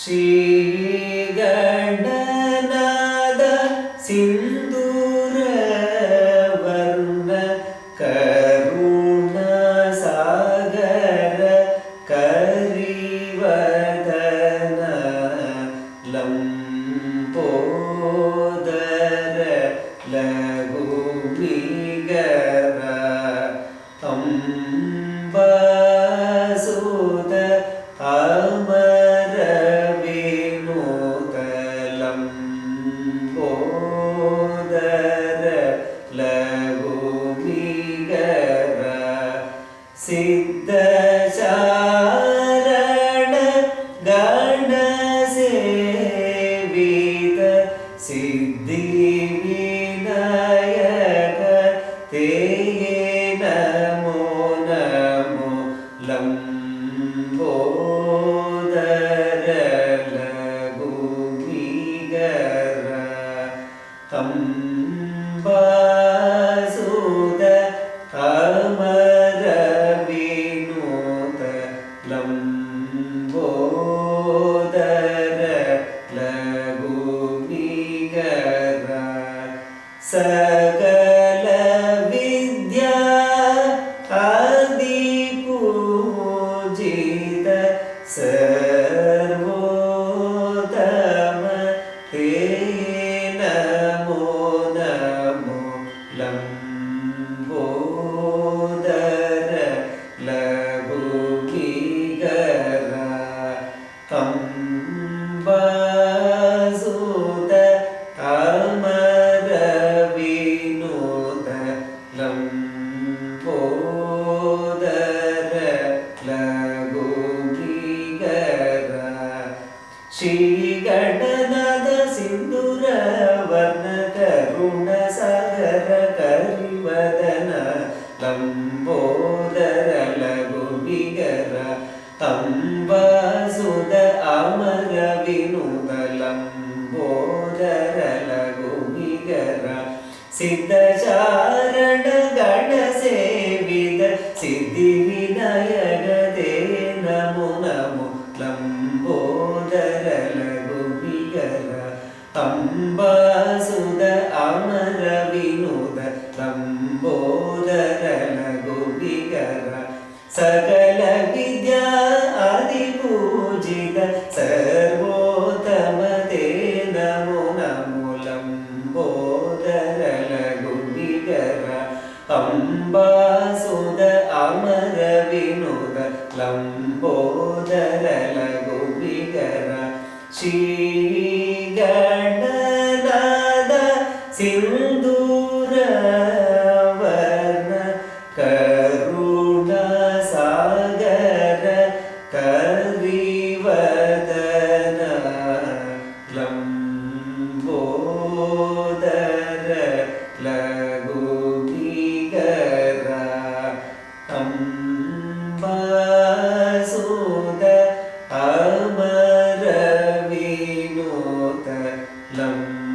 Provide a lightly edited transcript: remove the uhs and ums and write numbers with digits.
श्रीगणनाद सिन्दूरवर्ण करुणसागर करिवदन लम्बोदर लघुमिगर अम्बसुत अमर विनोद लम्बोदर लघुमिगर सिद्धचारण गणसेवित सिद्धिविनायक ते नमो नमो लम्बोदर लघुमिगर अम्बसुत अमर विनोद लम्बोदर लघुमिगर सकल विद्या आदिपूजित सर्वोत्तम ते नमो नमो लम्बोदर लघुमिगर अम्बसुत अमर विनोद लम्बोदर लघुमिगर श्रीगणनाद सिन्दूरवर्ण करुणसागर करिवदन लम्बोदर लघुमिगर अम्बसुत अमर विनोद लम्बोदर लघुमिगर सिद्धचारण गणसेवित सिद्धिविनायक ते नमो नमो लम्बोदर लघुमिगर अम्बसुत अमर विनोद लम्बोदर लघुमिगर सकल विद्या आदिपूजित सर्वोत्तम ते नमो नमो लम्बोदर लघुमिगर अम्बसुत अमर विनोद लम्बोदर लघुमिगर श्रीगणनाद सिन्दूरवर्ण करुणसागर करिवदन लम्बोदर लघुमिगर अम्बसुत अमर विनोद लम्बोदर